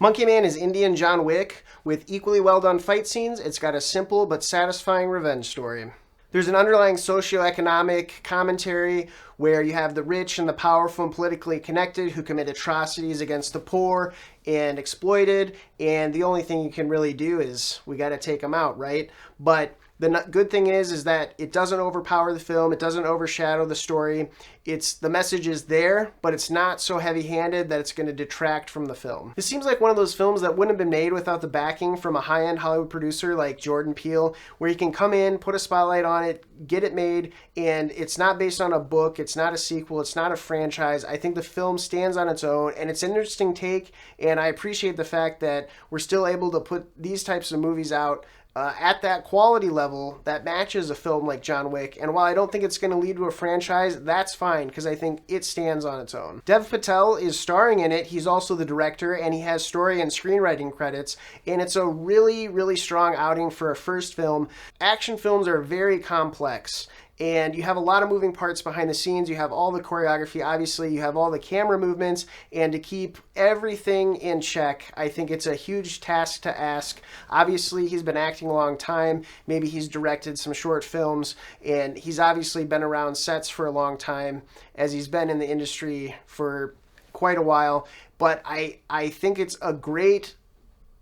Monkey Man is Indian John Wick with equally well done fight scenes. It's got a simple but satisfying revenge story. There's an underlying socioeconomic commentary where you have the rich and the powerful and politically connected who commit atrocities against the poor and exploited, and the only thing you can really do is we got to take them out, right? But the good thing is that it doesn't overpower the film. It doesn't overshadow the story. The message is there, but it's not so heavy-handed that it's going to detract from the film. This seems like one of those films that wouldn't have been made without the backing from a high-end Hollywood producer like Jordan Peele, where you can come in, put a spotlight on it, get it made, and it's not based on a book. It's not a sequel. It's not a franchise. I think the film stands on its own, and it's an interesting take, and I appreciate the fact that we're still able to put these types of movies out at that quality level that matches a film like John Wick. And while I don't think it's going to lead to a franchise, that's fine because I think it stands on its own. Dev Patel is starring in it. He's also the director, and he has story and screenwriting credits. And it's a really, really strong outing for a first film. Action films are very complex, and you have a lot of moving parts behind the scenes. You have all the choreography, obviously, you have all the camera movements, and to keep everything in check, I think it's a huge task to ask. Obviously, he's been acting a long time. Maybe he's directed some short films, and he's obviously been around sets for a long time, as he's been in the industry for quite a while. But I think it's a great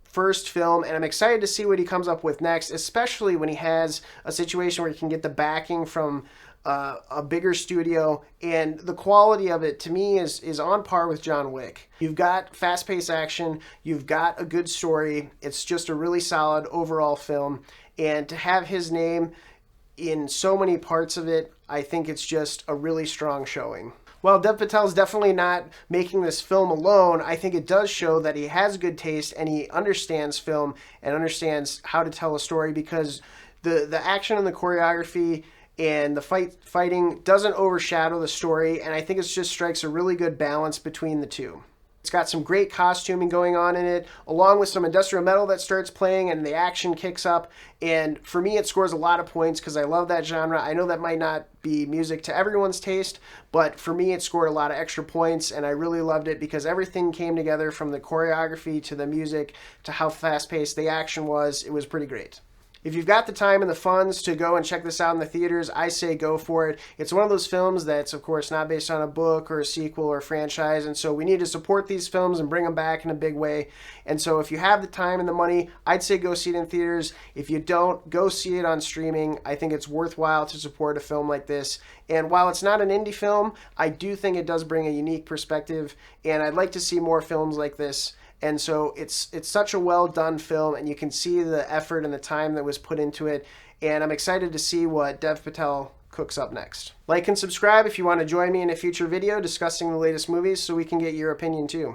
first film, and I'm excited to see what he comes up with next, especially when he has a situation where he can get the backing from a bigger studio, and the quality of it to me is on par with John Wick. You've got fast-paced action, you've got a good story, it's just a really solid overall film, and to have his name in so many parts of it, I think it's just a really strong showing. While Dev Patel's definitely not making this film alone, I think it does show that he has good taste and he understands film and understands how to tell a story, because the action and the choreography and the fighting doesn't overshadow the story, and I think it just strikes a really good balance between the two. It's got some great costuming going on in it, along with some industrial metal that starts playing and the action kicks up. And for me, it scores a lot of points because I love that genre. I know that might not be music to everyone's taste, but for me, it scored a lot of extra points, and I really loved it because everything came together, from the choreography to the music to how fast-paced the action was. It was pretty great. If you've got the time and the funds to go and check this out in the theaters, I say go for it. It's one of those films that's, of course, not based on a book or a sequel or a franchise, and so we need to support these films and bring them back in a big way. And so if you have the time and the money, I'd say go see it in theaters. If you don't, go see it on streaming. I think it's worthwhile to support a film like this. And while it's not an indie film, I do think it does bring a unique perspective, and I'd like to see more films like this. And so it's such a well-done film, and you can see the effort and the time that was put into it. And I'm excited to see what Dev Patel cooks up next. Like and subscribe if you want to join me in a future video discussing the latest movies so we can get your opinion too.